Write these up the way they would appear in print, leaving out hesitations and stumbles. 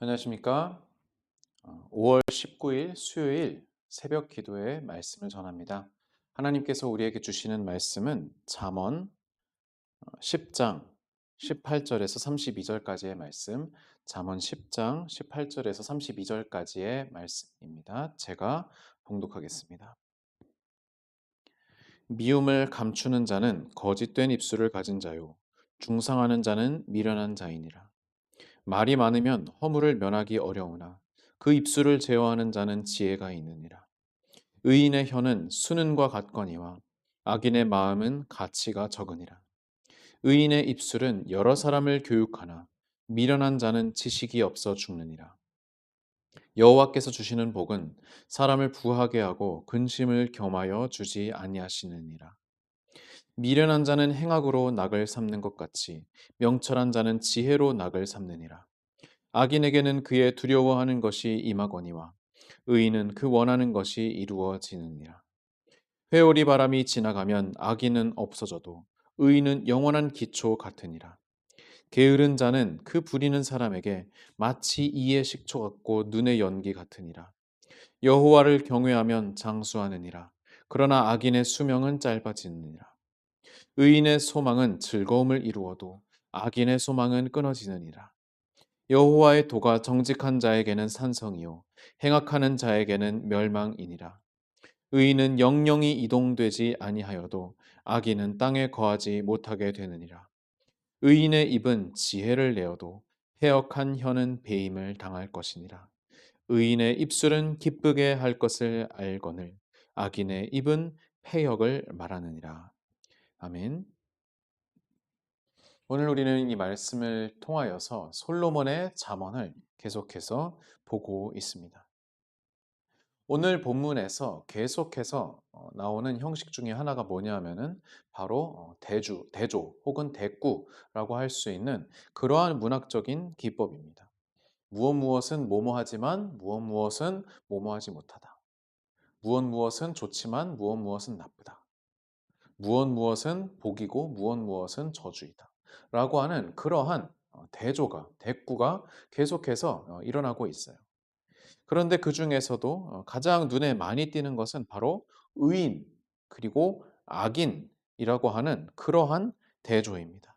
안녕하십니까? 5월 19일 수요일 새벽 기도의 말씀을 전합니다. 하나님께서 우리에게 주시는 말씀은 잠언 10장 18절에서 32절까지의 말씀, 잠언 10장 18절에서 32절까지의 말씀입니다. 제가 봉독하겠습니다. 미움을 감추는 자는 거짓된 입술을 가진 자요, 중상하는 자는 미련한 자이니라. 말이 많으면 허물을 면하기 어려우나 그 입술을 제어하는 자는 지혜가 있느니라. 의인의 혀는 수는과 같거니와 악인의 마음은 가치가 적으니라. 의인의 입술은 여러 사람을 교육하나 미련한 자는 지식이 없어 죽느니라. 여호와께서 주시는 복은 사람을 부하게 하고 근심을 겸하여 주지 아니하시느니라. 미련한 자는 행악으로 낙을 삼는 것 같이 명철한 자는 지혜로 낙을 삼느니라. 악인에게는 그의 두려워하는 것이 임하거니와 의인은 그 원하는 것이 이루어지느니라. 회오리 바람이 지나가면 악인은 없어져도 의인은 영원한 기초 같으니라. 게으른 자는 그 부리는 사람에게 마치 이의 식초 같고 눈의 연기 같으니라. 여호와를 경외하면 장수하느니라. 그러나 악인의 수명은 짧아지느니라. 의인의 소망은 즐거움을 이루어도 악인의 소망은 끊어지느니라. 여호와의 도가 정직한 자에게는 산성이요 행악하는 자에게는 멸망이니라. 의인은 영영이 이동되지 아니하여도 악인은 땅에 거하지 못하게 되느니라. 의인의 입은 지혜를 내어도 해역한 혀는 배임을 당할 것이니라. 의인의 입술은 기쁘게 할 것을 알거늘 악인의 입은 패역을 말하느니라. 아멘. 오늘 우리는 이 말씀을 통하여서 솔로몬의 잠언을 계속해서 보고 있습니다. 오늘 본문에서 계속해서 나오는 형식 중에 하나가 뭐냐면은 바로 대조 혹은 대꾸라고 할 수 있는 그러한 문학적인 기법입니다. 무엇은 뭐뭐하지만 무엇은 뭐뭐하지 못하다. 무엇은 좋지만 무엇은 나쁘다. 무엇은 복이고 무엇은 저주이다. 라고 하는 그러한 대꾸가 계속해서 일어나고 있어요. 그런데 그 중에서도 가장 눈에 많이 띄는 것은 바로 의인 그리고 악인이라고 하는 그러한 대조입니다.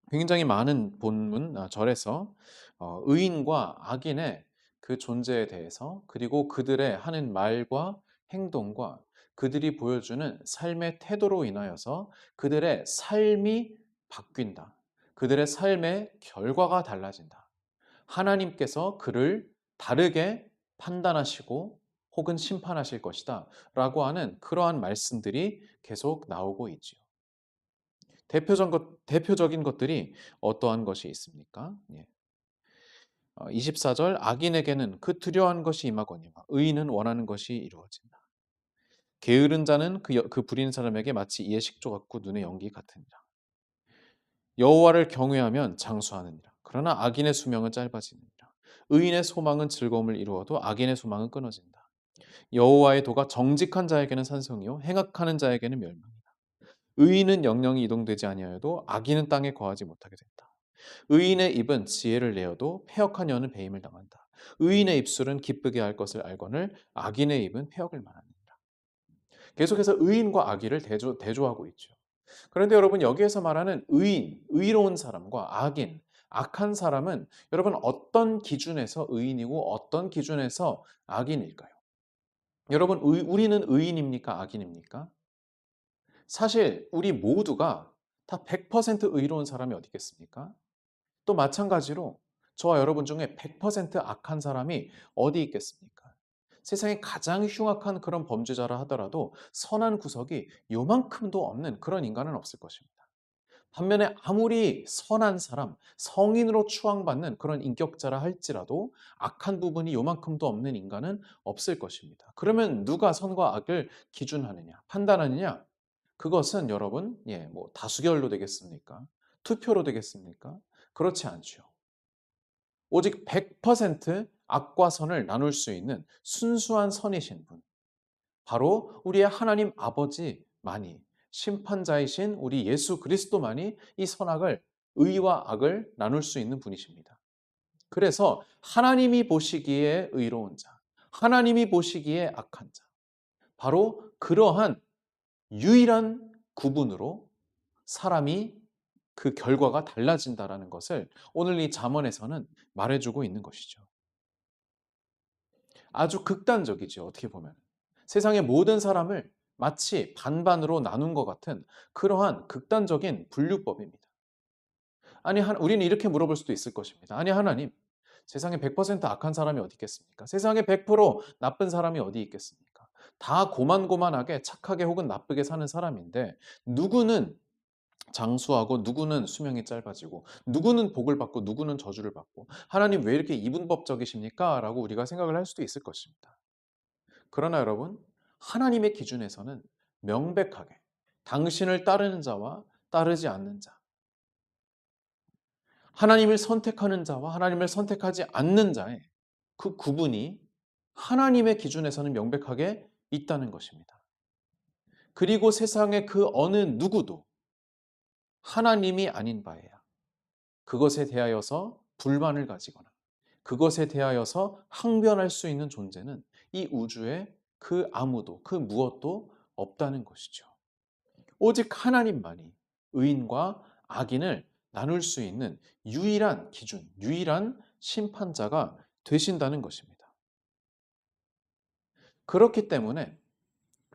굉장히 많은 본문 절에서 의인과 악인의 그 존재에 대해서 그리고 그들의 하는 말과 행동과 그들이 보여주는 삶의 태도로 인하여서 그들의 삶이 바뀐다. 그들의 삶의 결과가 달라진다. 하나님께서 그를 다르게 판단하시고 혹은 심판하실 것이다. 라고 하는 그러한 말씀들이 계속 나오고 있지요. 대표적인 것들이 어떠한 것이 있습니까? 예. 24절 악인에게는 그 두려워하는 것이 임하거니와 의인은 원하는 것이 이루어진다. 게으른 자는 그 부리는 사람에게 마치 이의 식조 같고 눈의 연기 같으니라. 여호와를 경외하면 장수하느니라. 그러나 악인의 수명은 짧아지느니라. 의인의 소망은 즐거움을 이루어도 악인의 소망은 끊어진다. 여호와의 도가 정직한 자에게는 산성이요 행악하는 자에게는 멸망이다. 의인은 영영이 이동되지 아니하여도 악인은 땅에 거하지 못하게 된다. 의인의 입은 지혜를 내어도 패역한 여는 배임을 당한다. 의인의 입술은 기쁘게 할 것을 알거늘 악인의 입은 패역을 말하느니라. 계속해서 의인과 악인을 대조하고 있죠. 그런데 여러분 여기에서 말하는 의인, 의로운 사람과 악인, 악한 사람은 여러분 어떤 기준에서 의인이고 어떤 기준에서 악인일까요? 여러분 우리는 의인입니까? 악인입니까? 사실 우리 모두가 다 100% 의로운 사람이 어디 있겠습니까? 또 마찬가지로 저와 여러분 중에 100% 악한 사람이 어디 있겠습니까? 세상에 가장 흉악한 그런 범죄자라 하더라도 선한 구석이 요만큼도 없는 그런 인간은 없을 것입니다. 반면에 아무리 선한 사람, 성인으로 추앙받는 그런 인격자라 할지라도 악한 부분이 요만큼도 없는 인간은 없을 것입니다. 그러면 누가 선과 악을 기준하느냐, 판단하느냐? 그것은 여러분, 뭐 다수결로 되겠습니까? 투표로 되겠습니까? 그렇지 않죠. 오직 100% 악과 선을 나눌 수 있는 순수한 선이신 분. 바로 우리의 하나님 아버지만이 심판자이신 우리 예수 그리스도만이 이 선악을 의와 악을 나눌 수 있는 분이십니다. 그래서 하나님이 보시기에 의로운 자, 하나님이 보시기에 악한 자, 바로 그러한 유일한 구분으로 사람이 그 결과가 달라진다라는 것을 오늘 이 잠언에서는 말해주고 있는 것이죠. 아주 극단적이죠. 어떻게 보면. 세상의 모든 사람을 마치 반반으로 나눈 것 같은 그러한 극단적인 분류법입니다. 아니, 우리는 이렇게 물어볼 수도 있을 것입니다. 아니, 하나님, 세상에 100% 악한 사람이 어디 있겠습니까? 세상에 100% 나쁜 사람이 어디 있겠습니까? 다 고만고만하게 착하게 혹은 나쁘게 사는 사람인데 누구는 장수하고 누구는 수명이 짧아지고 누구는 복을 받고 누구는 저주를 받고 하나님 왜 이렇게 이분법적이십니까? 라고 우리가 생각을 할 수도 있을 것입니다. 그러나 여러분, 하나님의 기준에서는 명백하게 당신을 따르는 자와 따르지 않는 자, 하나님을 선택하는 자와 하나님을 선택하지 않는 자의 그 구분이 하나님의 기준에서는 명백하게 있다는 것입니다. 그리고 세상의 그 어느 누구도 하나님이 아닌 바에야 그것에 대하여서 불만을 가지거나 그것에 대하여서 항변할 수 있는 존재는 이 우주에 그 아무도 그 무엇도 없다는 것이죠. 오직 하나님만이 의인과 악인을 나눌 수 있는 유일한 기준, 유일한 심판자가 되신다는 것입니다. 그렇기 때문에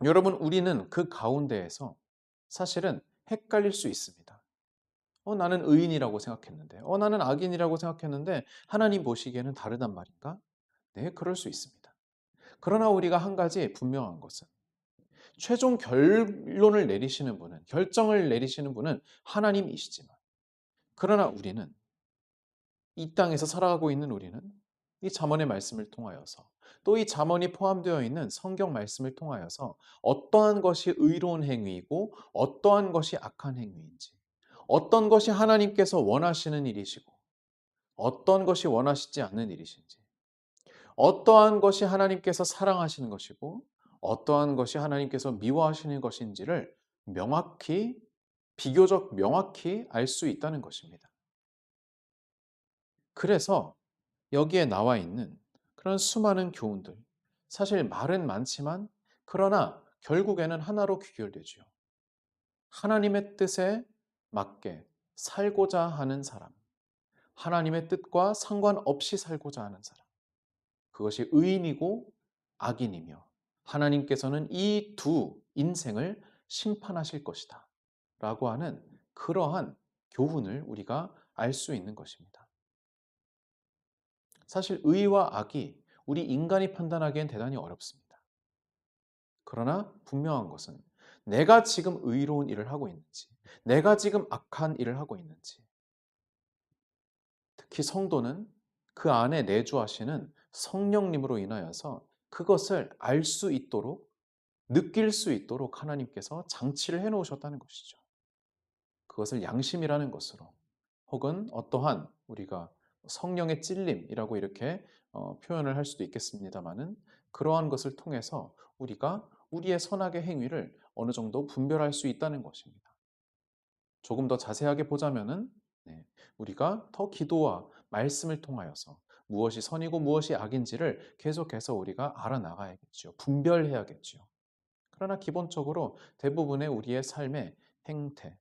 여러분, 우리는 그 가운데에서 사실은 헷갈릴 수 있습니다. 나는 의인이라고 생각했는데, 나는 악인이라고 생각했는데 하나님 보시기에는 다르단 말인가? 네, 그럴 수 있습니다. 그러나 우리가 한 가지 분명한 것은 최종 결론을 내리시는 분은, 결정을 내리시는 분은 하나님이시지만, 그러나 우리는, 이 땅에서 살아가고 있는 우리는 이 잠언의 말씀을 통하여서 또 이 잠언이 포함되어 있는 성경 말씀을 통하여서 어떠한 것이 의로운 행위이고 어떠한 것이 악한 행위인지, 어떤 것이 하나님께서 원하시는 일이시고 어떤 것이 원하시지 않는 일이신지, 어떠한 것이 하나님께서 사랑하시는 것이고 어떠한 것이 하나님께서 미워하시는 것인지를 명확히, 비교적 명확히 알 수 있다는 것입니다. 그래서 여기에 나와 있는 그런 수많은 교훈들, 사실 말은 많지만 그러나 결국에는 하나로 귀결되죠. 하나님의 뜻에 맞게 살고자 하는 사람, 하나님의 뜻과 상관없이 살고자 하는 사람, 그것이 의인이고 악인이며 하나님께서는 이 두 인생을 심판하실 것이다 라고 하는 그러한 교훈을 우리가 알 수 있는 것입니다. 사실 의와 악이 우리 인간이 판단하기엔 대단히 어렵습니다. 그러나 분명한 것은 내가 지금 의로운 일을 하고 있는지, 내가 지금 악한 일을 하고 있는지, 특히 성도는 그 안에 내주하시는 성령님으로 인하여서 그것을 알 수 있도록, 느낄 수 있도록 하나님께서 장치를 해 놓으셨다는 것이죠. 그것을 양심이라는 것으로, 혹은 어떠한 우리가 성령의 찔림이라고 이렇게 표현을 할 수도 있겠습니다마는, 그러한 것을 통해서 우리가 우리의 선악의 행위를 어느 정도 분별할 수 있다는 것입니다. 조금 더 자세하게 보자면은, 네, 우리가 더 기도와 말씀을 통하여서 무엇이 선이고 무엇이 악인지를 계속해서 우리가 알아나가야겠죠. 분별해야겠죠. 그러나 기본적으로 대부분의 우리의 삶의 행태,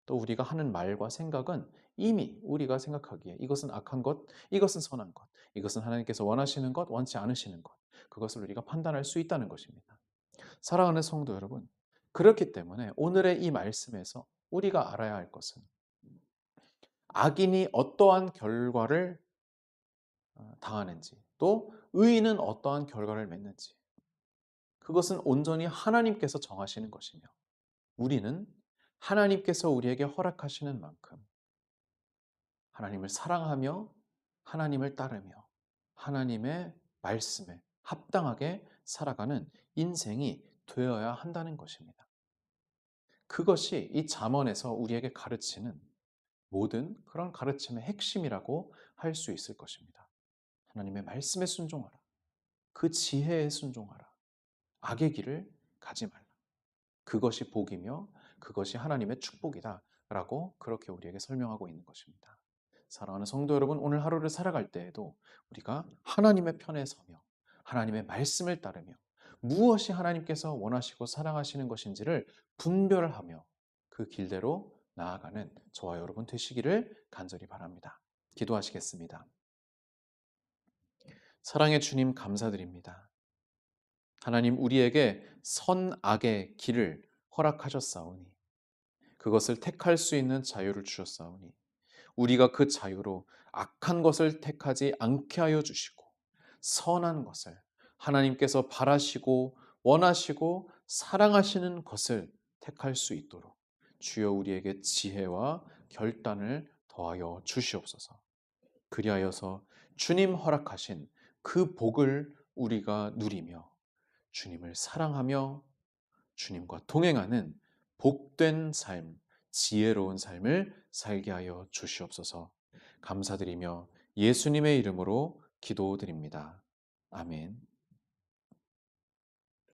또 우리가 하는 말과 생각은 이미 우리가 생각하기에 이것은 악한 것, 이것은 선한 것, 이것은 하나님께서 원하시는 것, 원치 않으시는 것, 그것을 우리가 판단할 수 있다는 것입니다. 사랑하는 성도 여러분, 그렇기 때문에 오늘의 이 말씀에서 우리가 알아야 할 것은 악인이 어떠한 결과를 당하는지, 또 의인은 어떠한 결과를 맺는지, 그것은 온전히 하나님께서 정하시는 것이며 우리는 하나님께서 우리에게 허락하시는 만큼 하나님을 사랑하며 하나님을 따르며 하나님의 말씀에 합당하게 살아가는 인생이 되어야 한다는 것입니다. 그것이 이 잠언에서 우리에게 가르치는 모든 그런 가르침의 핵심이라고 할 수 있을 것입니다. 하나님의 말씀에 순종하라. 그 지혜에 순종하라. 악의 길을 가지 말라. 그것이 복이며 그것이 하나님의 축복이다 라고 그렇게 우리에게 설명하고 있는 것입니다. 사랑하는 성도 여러분, 오늘 하루를 살아갈 때에도 우리가 하나님의 편에 서며 하나님의 말씀을 따르며 무엇이 하나님께서 원하시고 사랑하시는 것인지를 분별하며 그 길대로 나아가는 저와 여러분 되시기를 간절히 바랍니다. 기도하시겠습니다. 사랑의 주님, 감사드립니다. 하나님, 우리에게 선악의 길을 허락하셨사오니 그것을 택할 수 있는 자유를 주셨사오니 우리가 그 자유로 악한 것을 택하지 않게 하여 주시고 선한 것을, 하나님께서 바라시고 원하시고 사랑하시는 것을 택할 수 있도록 주여 우리에게 지혜와 결단을 더하여 주시옵소서. 그리하여서 주님 허락하신 그 복을 우리가 누리며 주님을 사랑하며 주님과 동행하는 복된 삶, 지혜로운 삶을 살게 하여 주시옵소서. 감사드리며 예수님의 이름으로 기도드립니다. 아멘.